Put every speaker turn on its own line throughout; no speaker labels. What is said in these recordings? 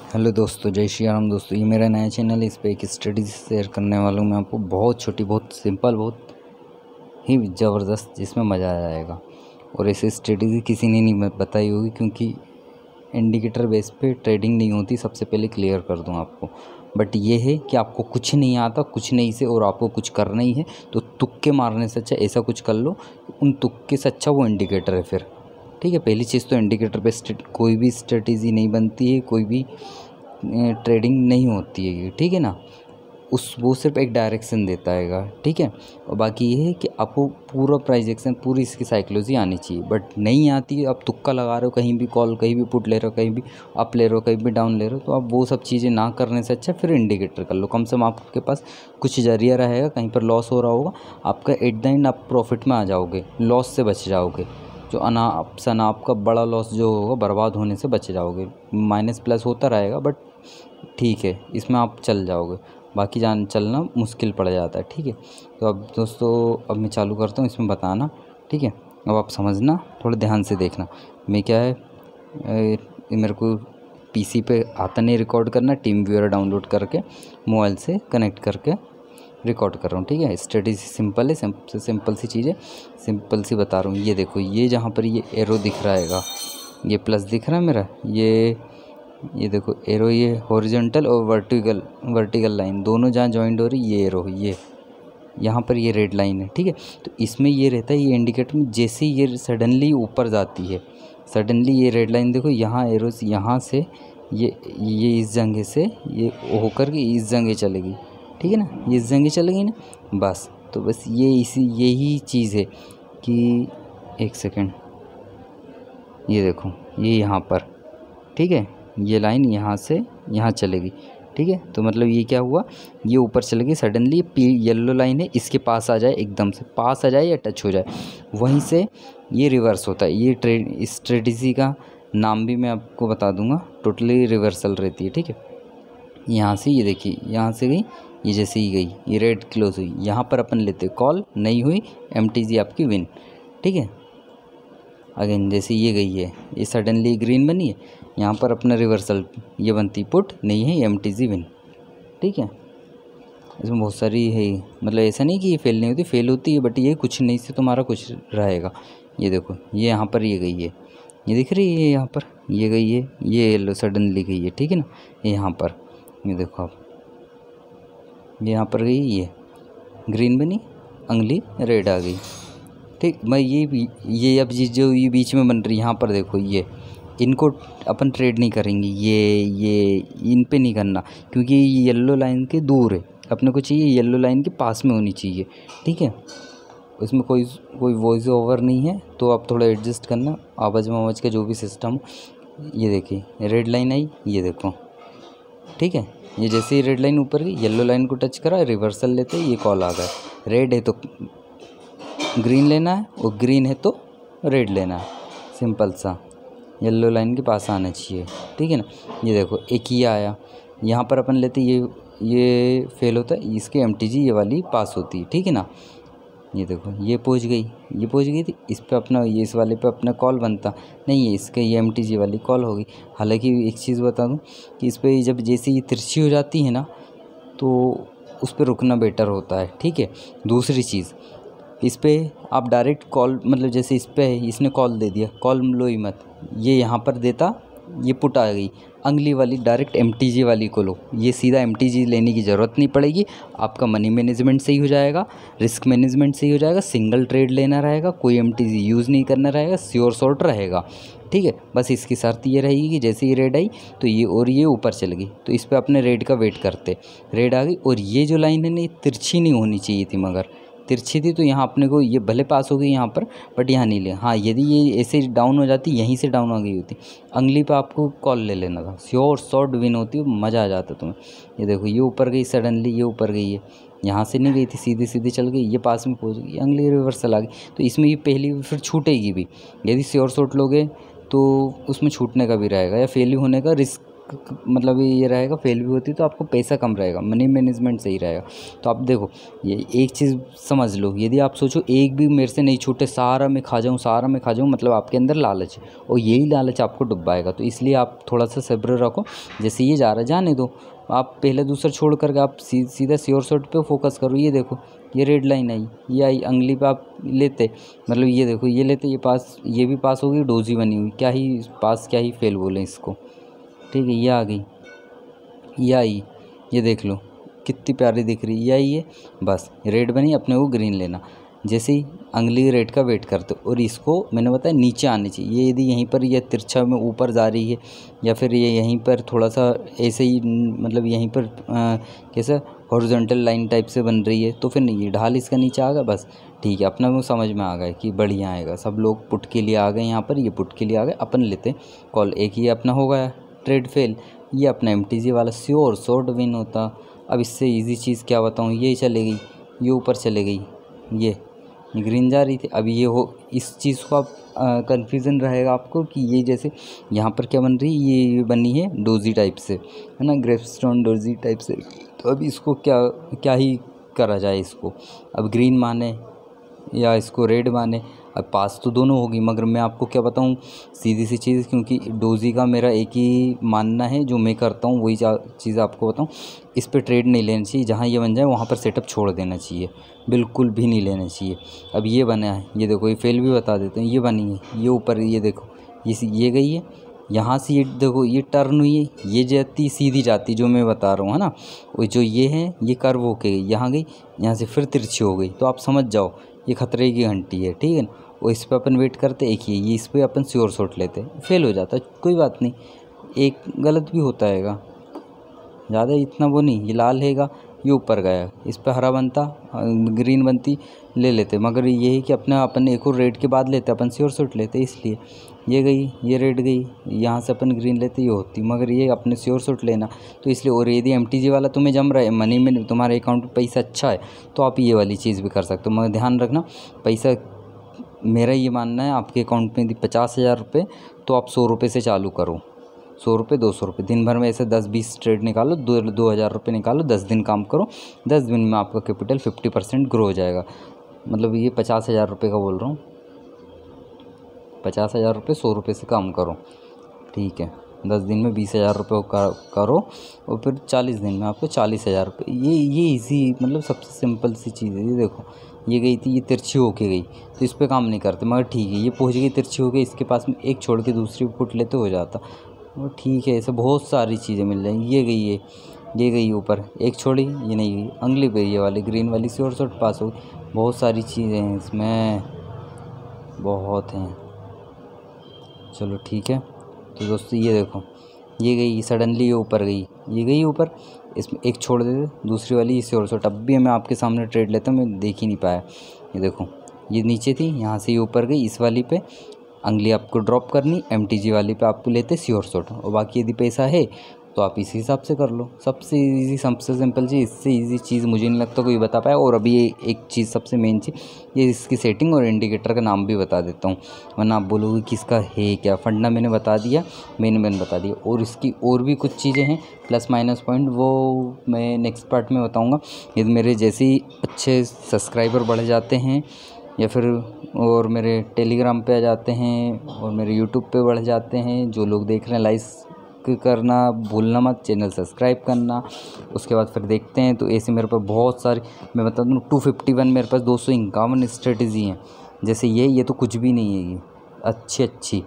Hello दोस्तों, जय श्री राम। दोस्तों, ये मेरा नया चैनल है। इस पर एक स्टडी शेयर करने वाला हूँ मैं आपको। बहुत छोटी, बहुत सिंपल, बहुत ही ज़बरदस्त, जिसमें मज़ा आ जाएगा। और ऐसी स्ट्रेटजी किसी ने नहीं बताई होगी, क्योंकि इंडिकेटर बेस पे ट्रेडिंग नहीं होती। सबसे पहले क्लियर कर दूँ आपको। बट ये है कि आपको कुछ नहीं आता, कुछ नहीं से, और आपको कुछ करना ही है तो तुक्के मारने से अच्छा ऐसा कुछ कर लो। उन तुक्के से अच्छा वो इंडिकेटर है फिर। ठीक है, पहली चीज़ तो इंडिकेटर पे कोई भी स्ट्रेटेजी नहीं बनती है, कोई भी ट्रेडिंग नहीं होती है ये। ठीक है ना, वो सिर्फ एक डायरेक्शन देता है। ठीक है, और बाकी ये है कि आपको पूरा प्राइस एक्शन, पूरी इसकी साइकोलॉजी आनी चाहिए। बट नहीं आती है, आप तुक्का लगा रहे हो, कहीं भी कॉल, कहीं भी पुट ले रहे हो, कहीं भी अप ले रहे हो, कहीं भी डाउन ले रहे हो, तो आप वो सब चीज़ें ना करने से अच्छा फिर इंडिकेटर कर लो। कम से कम आपके पास कुछ जरिया रहेगा। कहीं पर लॉस हो रहा होगा आपका, एट द एंड आप प्रॉफिट में आ जाओगे, लॉस से बच जाओगे। जो अनाप का बड़ा लॉस जो होगा, बर्बाद होने से बच जाओगे। माइनस प्लस होता रहेगा, बट ठीक है, इसमें आप चल जाओगे। बाकी चलना मुश्किल पड़ जाता है। ठीक है, तो अब दोस्तों, अब मैं चालू करता हूँ इसमें बताना। ठीक है, अब आप समझना, थोड़ा ध्यान से देखना। मैं क्या है, मेरे को पीसी पे आता नहीं रिकॉर्ड करना। टीम व्यूअर डाउनलोड करके मोबाइल से कनेक्ट करके रिकॉर्ड कर रहा हूँ। ठीक है, स्ट्रेटजी सिंपल है, सिंपल सी चीज़ है, सिंपल सी बता रहा हूँ। ये देखो, ये जहाँ पर ये एरो दिख रहा है, ये प्लस दिख रहा है मेरा, ये देखो एरो, ये हॉरिजॉन्टल और वर्टिकल लाइन दोनों जहाँ जॉइंट हो रही, ये एरो, ये यहाँ पर ये रेड लाइन है। ठीक है, तो इसमें ये रहता है, ये इंडिकेटर में जैसे ये सडनली ऊपर जाती है, सडनली ये रेड लाइन देखो, यहाँ एरो यहाँ से ये इस जगह से ये होकर के इस जगह चलेगी। ठीक है ना, ये इस जगह चलेगी ना, बस। तो बस यही चीज़ है कि एक सेकेंड, ये देखो, ये यहाँ पर, ठीक है, ये लाइन यहाँ से यहाँ चलेगी। ठीक है, तो मतलब ये क्या हुआ, ये ऊपर चलेगी सडनली, येलो लाइन है, इसके पास आ जाए, एकदम से पास आ जाए या टच हो जाए, वहीं से ये रिवर्स होता है। ये स्ट्रेटजी का नाम भी मैं आपको बता दूंगा। टोटली रिवर्सल रहती है। ठीक है, यहाँ से ये देखिए, यहाँ से गई, ये जैसे ही गई, ये रेड क्लोज हुई, यहाँ पर अपन लेते कॉल, नहीं हुई एमटीजी आपकी विन। ठीक है, अगेन जैसे ये गई है, ये सडनली ग्रीन बनी है, यहाँ पर अपना रिवर्सल ये बनती पुट, नहीं है एमटीजी विन। ठीक है, इसमें बहुत सारी है, मतलब ऐसा नहीं कि ये फेल नहीं होती, फेल होती है, बट ये कुछ नहीं से तुम्हारा कुछ रहेगा। ये देखो, ये यहाँ पर ये गई है, ये दिख रही है, यहाँ पर ये गई है, ये येलो सडनली गई है। ठीक है ना, ये यहाँ पर ये देखो आप, ये यहाँ पर गई, ये ग्रीन बनी, अंगली रेड आ गई। ठीक, मैं ये अब जो ये बीच में बन रही, यहाँ पर देखो, ये इनको अपन ट्रेड नहीं करेंगे, ये इन पे नहीं करना, क्योंकि ये येलो लाइन के दूर है। अपने को चाहिए येलो लाइन के पास में होनी चाहिए। ठीक है, उसमें कोई वॉइस ओवर नहीं है, तो आप थोड़ा एडजस्ट करना, आवाज़ का जो भी सिस्टम। ये देखिए, रेड लाइन आई, ये देखो। ठीक है, ये जैसे ही रेड लाइन ऊपर गई, येलो लाइन को टच करा, रिवर्सल लेते ही ये कॉल आ गया। रेड है तो ग्रीन लेना है, और ग्रीन है तो रेड लेना है, सिंपल सा, येलो लाइन के पास आना चाहिए। ठीक है ना, ये देखो, एक ही आया, यहाँ पर अपन लेते, ये फेल होता है, इसके एमटीजी ये वाली पास होती है। ठीक है ना, ये देखो, ये पहुँच गई थी, इस पे अपना, ये इस वाले पे अपना कॉल बनता नहीं है, इसके ये एमटीजी वाली कॉल होगी। हालांकि एक चीज़ बता दूं कि इस पर जब जैसे ये तिरछी हो जाती है ना, तो उस पर रुकना बेटर होता है। ठीक है, दूसरी चीज़, इस पर आप डायरेक्ट कॉल, मतलब जैसे इस पर इसने कॉल दे दिया, कॉल लो ही मत, ये यहाँ पर देता, ये पुट आ गई, अंगली वाली डायरेक्ट एमटीजी वाली को लो, ये सीधा एमटीजी लेने की ज़रूरत नहीं पड़ेगी। आपका मनी मैनेजमेंट सही हो जाएगा, रिस्क मैनेजमेंट सही हो जाएगा, सिंगल ट्रेड लेना रहेगा, कोई एमटीजी यूज़ नहीं करना रहेगा, श्योर शॉर्ट रहेगा। ठीक है, बस इसकी शर्त ये रहेगी कि जैसे ही रेड आई तो ये ऊपर चल गई, तो इस पर अपने रेड का वेट करते, रेड आ गई, और ये जो लाइन है ना, ये तिरछी नहीं होनी चाहिए थी, मगर तिरछी थी तो यहाँ अपने को ये भले पास हो गई यहाँ पर, बट यहाँ नहीं ले। हाँ, यदि ये ऐसे डाउन हो जाती, यहीं से डाउन आ गई होती, अंगली पे आपको कॉल ले लेना था, श्योर शॉर्ट विन होती, मज़ा आ जाता तुम्हें। ये देखो, ये ऊपर गई सडनली, ये ऊपर गई है, यहाँ से नहीं गई थी, सीधी चल गई, ये पास में पहुँच गई, अंगली रिवर्सल आ गई, तो इसमें ये पहली फिर छूटेगी भी। यदि श्योर शॉर्ट लोगे तो उसमें छूटने का भी रहेगा, या फेल होने का रिस्क मतलब ये रहेगा, फेल भी होती तो आपको पैसा कम रहेगा, मनी मैनेजमेंट सही रहेगा। तो आप देखो, ये एक चीज़ समझ लो, यदि आप सोचो एक भी मेरे से नहीं छूटे, सारा मैं खा जाऊँ, सारा मैं खा जाऊँ, मतलब आपके अंदर लालच है और यही लालच आपको डुबाएगा। तो इसलिए आप थोड़ा सा सब्र रखो, जैसे ये जा रहा है जाने दो, आप पहले दूसरा छोड़ करके आप सीधा श्योर शॉट पे फोकस करो। ये देखो, ये रेड लाइन आई, ये आई, अंगली पे आप लेते, मतलब ये देखो ये लेते, ये पास, ये भी पास हो गई, डोजी बनी हुई, क्या ही पास क्या ही फेल बोले इसको। ठीक है, ये आ गई, ये आई, ये देख लो कितनी प्यारी दिख रही है, ये आई है, बस रेड बनी, अपने को ग्रीन लेना। जैसे ही अंगली रेड का वेट करते हो, और इसको मैंने बताया नीचे आनी चाहिए, ये यदि यहीं पर ये तिरछा में ऊपर जा रही है, या फिर ये यहीं पर थोड़ा सा ऐसे ही मतलब यहीं पर कैसे हॉरिजॉन्टल लाइन टाइप से बन रही है, तो फिर नहीं, ये ढाल इसका नीचे आ गया, बस ठीक है, अपना वो समझ में आ गया कि बढ़िया आएगा। सब लोग पुट के लिए आ गए यहाँ पर, ये पुट के लिए आ गए, अपन लेते कॉल। एक ये अपना हो गया ट्रेड फेल, ये अपना MTG वाला श्योर शॉट विन होता। अब इससे इजी चीज़ क्या बताऊँ, ये चले गई, ये ऊपर चले गई, ये ग्रीन जा रही थी। अब ये हो, इस चीज़ को आप कन्फ्यूज़न रहेगा आपको कि ये जैसे यहाँ पर क्या बन रही है, ये बनी है डोजी टाइप से, है ना, ग्रेपस्टोन डोजी टाइप से। तो अब इसको क्या क्या ही करा जाए इसको, अब ग्रीन माने या इसको रेड माने। अब पास तो दोनों होगी, मगर मैं आपको क्या बताऊँ, सीधी सी चीज़, क्योंकि डोजी का मेरा एक ही मानना है, जो मैं करता हूँ वही चीज़ आपको बताऊँ। इस पे ट्रेड नहीं लेना चाहिए, जहाँ ये बन जाए वहाँ पर सेटअप छोड़ देना चाहिए, बिल्कुल भी नहीं लेना चाहिए। अब ये बना है, ये देखो, ये फेल भी बता देते हैं, ये बनी है, ये ऊपर, ये देखो, ये गई है, यहाँ से ये देखो, ये टर्न हुई है, ये जाती सीधी जाती, जो मैं बता रहा हूँ, है ना, वो जो ये है, ये कर्व होके गई, यहाँ गई, यहाँ से फिर तिरछी हो गई। तो आप समझ जाओ ये खतरे की घंटी है, ठीक है ना। और इस पर अपन वेट करते, एक ही ये इस पर अपन श्योर शॉट लेते, फेल हो जाता, कोई बात नहीं, एक गलत भी होता हैगा, ज़्यादा इतना वो नहीं। ये लाल हैगा, ये ऊपर गया, इस पर हरा बनता, ग्रीन बनती, ले लेते, मगर ये है कि अपना अपन एक और रेड के बाद लेते, अपन श्योर शॉट लेते, इसलिए ये गई, ये रेड गई, यहाँ से अपन ग्रीन लेते, ये होती, मगर ये अपने श्योर शॉट लेना। तो इसलिए, और यदि MTG वाला तुम्हें जम रहा है, मनी में तुम्हारे अकाउंट में पैसा अच्छा है, तो आप ये वाली चीज़ भी कर सकते हो, मगर ध्यान रखना, पैसा, मेरा ये मानना है, आपके अकाउंट में यदि 50,000 रुपये, तो आप 100 रुपये से चालू करो, 100 रुपये 200 रुपये, दिन भर में ऐसे 10-20 ट्रेड निकालो, 2,000 रुपये निकालो, 10 दिन काम करो, 10 दिन में आपका कैपिटल 50% ग्रो हो जाएगा। मतलब ये 50,000 रुपये का बोल रहा हूँ, 50,000 रुपये 100 रुपये से काम करो, ठीक है, 10 दिन में 20,000 रुपये करो, और फिर 40 दिन में आपको 40,000 रुपये। ये इजी, मतलब सबसे सिंपल सी चीज़ है। ये देखो, ये गई थी, ये तिरछी होके गई, तो इस पर काम नहीं करते, मगर ठीक है, ये पहुंच गई तिरछी हो गई, इसके पास में एक छोड़ के दूसरी पुट लेते हो जाता, वो ठीक है। ऐसे बहुत सारी चीज़ें मिल जाएंगी। ये गई है, ये गई ऊपर, एक छोड़ी, ये नहीं गई, अंगली पे ये वाली ग्रीन वाली श्योर शॉट पास हो गई। बहुत सारी चीज़ें हैं इसमें, बहुत हैं। चलो ठीक है, तो दोस्तों ये देखो, ये गई सडनली, ये ऊपर गई, ये गई ऊपर, इसमें एक छोड़ देते, दूसरी वाली इससे और शॉट। अब भी मैं आपके सामने ट्रेड लेता हूँ, मैं देख ही नहीं पाया। ये देखो, ये नीचे थी, यहाँ से ये ऊपर गई, इस वाली पे अंगली आपको ड्रॉप करनी, MTG वाली पे आपको लेते श्योर शॉट, और बाकी यदि पैसा है तो आप इसी हिसाब से कर लो। सबसे इजी, सबसे सिंपल चीज़, इससे इजी चीज़ मुझे नहीं लगता कोई बता पाया। और अभी ये एक चीज़ सबसे मेन चीज़, ये इसकी सेटिंग और इंडिकेटर का नाम भी बता देता हूँ, वरना आप बोलोगे कि इसका है क्या। फंडा मैंने बता दिया, मैंने बता दिया, और इसकी और भी कुछ चीज़ें हैं प्लस माइनस पॉइंट, वो मैं नेक्स्ट पार्ट में बताऊँगा। यदि मेरे जैसे ही अच्छे सब्सक्राइबर बढ़ जाते हैं, या फिर और मेरे टेलीग्राम पे आ जाते हैं, और मेरे यूट्यूब पे बढ़ जाते हैं, जो लोग देख रहे हैं लाइक करना भूलना मत, चैनल सब्सक्राइब करना। उसके बाद फिर देखते हैं, तो ऐसे मेरे पास बहुत सारी, मैं बता दूँ 251 मेरे पास 251 स्ट्रेटजी हैं। जैसे ये तो कुछ भी नहीं है, ये अच्छी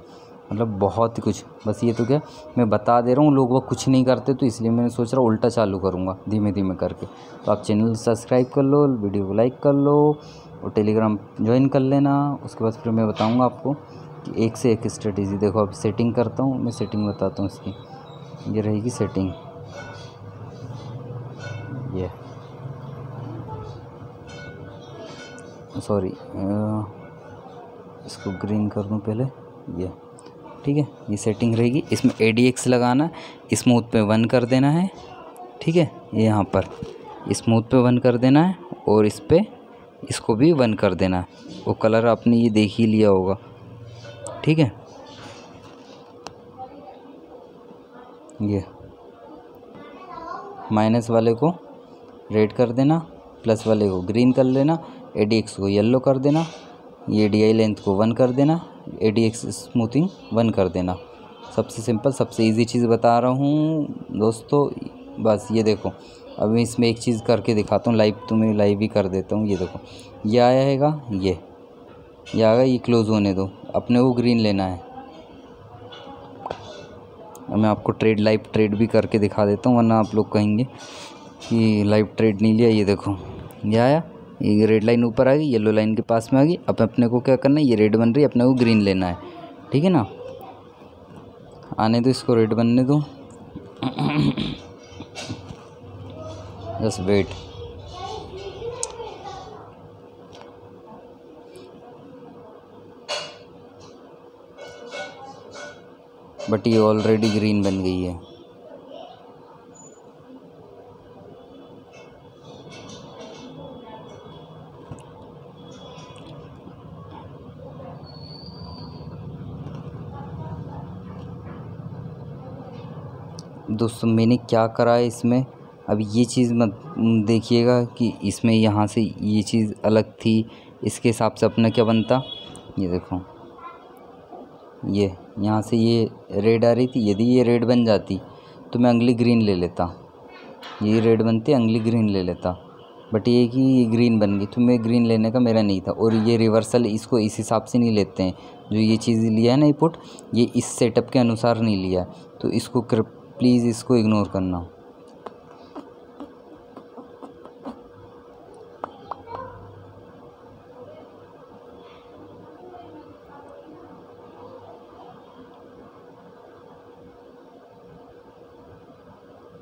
मतलब बहुत ही कुछ, बस ये तो क्या मैं बता दे रहा हूँ, लोग वो कुछ नहीं करते, तो इसलिए मैंने सोच रहा उल्टा चालू करूँगा धीमे धीमे करके। तो आप चैनल सब्सक्राइब कर लो, वीडियो को लाइक कर लो, और टेलीग्राम ज्वाइन कर लेना। उसके बाद फिर मैं बताऊँगा आपको कि एक से एक स्ट्रेटजी। देखो अब सेटिंग करता हूँ, मैं सेटिंग बताता हूँ इसकी। ये रहेगी सेटिंग, ये सॉरी इसको ग्रीन कर दूँ पहले, ये ठीक है, ये सेटिंग रहेगी। इसमें ADX लगाना, स्मूथ पे 1 कर देना है, ठीक है, ये यहाँ पर स्मूथ पे 1 कर देना है, और इस पे इसको भी 1 कर देना है। वो कलर आपने ये देख ही लिया होगा, ठीक है, ये माइनस वाले को रेड कर देना, प्लस वाले को ग्रीन कर लेना, ADX को येलो कर देना, ये DI लेंथ को 1 कर देना, ADX स्मूथिंग 1 कर देना। सबसे सिंपल सबसे इजी चीज़ बता रहा हूँ दोस्तों। बस ये देखो, अब मैं इसमें एक चीज़ करके दिखाता हूँ लाइव, तुम्हें लाइव ही कर देता हूँ। ये देखो, ये आया हैगा, ये आएगा, ये क्लोज़ होने दो, अपने को ग्रीन लेना है। मैं आपको लाइव ट्रेड भी करके दिखा देता हूँ, वरना आप लोग कहेंगे कि लाइव ट्रेड नहीं लिया। ये देखो, ये आया, ये रेड लाइन ऊपर आ गई, येलो लाइन के पास में आ गई। अब अपने को क्या करना है, ये रेड बन रही है, अपने को ग्रीन लेना है, ठीक है ना। आने दो, इसको रेड बनने दो, जस्ट वेट। बट ये ऑलरेडी ग्रीन बन गई है। दोस्तों मैंने क्या करा है इसमें, अब ये चीज़ मत देखिएगा कि इसमें यहाँ से ये चीज़ अलग थी, इसके हिसाब से अपना क्या बनता। ये देखो, ये यहाँ से ये रेड आ रही थी, यदि ये रेड बन जाती तो मैं अगली ग्रीन ले लेता, ये रेड बनती अगली ग्रीन ले लेता। बट ये कि ये ग्रीन बन गई, तो मैं ग्रीन लेने का मेरा नहीं था। और ये रिवर्सल इसको इस हिसाब से नहीं लेते हैं, जो ये चीज़ लिया है ना इनपुट, ये इस सेटअप के अनुसार नहीं लिया, तो इसको प्लीज़ इसको इग्नोर करना।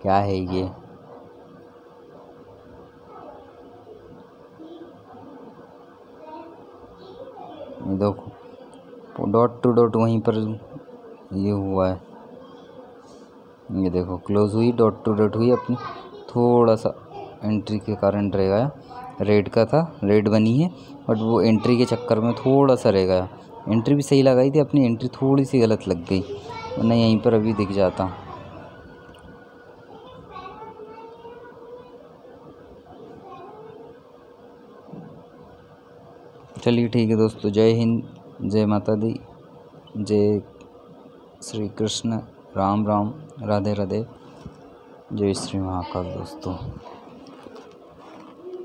क्या है ये, देखो डॉट टू डॉट वहीं पर ये हुआ है। ये देखो क्लोज हुई, डॉट टू डॉट हुई अपनी, थोड़ा सा एंट्री के कारण रह गया। रेड का था, रेड बनी है, बट वो एंट्री के चक्कर में थोड़ा सा रह गया। एंट्री भी सही लगाई थी, अपनी एंट्री थोड़ी सी गलत लग गई, वरना यहीं पर अभी दिख जाता। चलिए ठीक है दोस्तों, जय हिंद, जय माता दी, जय श्री कृष्ण, राम राम, राधे राधे, जय श्री महाकाल दोस्तों।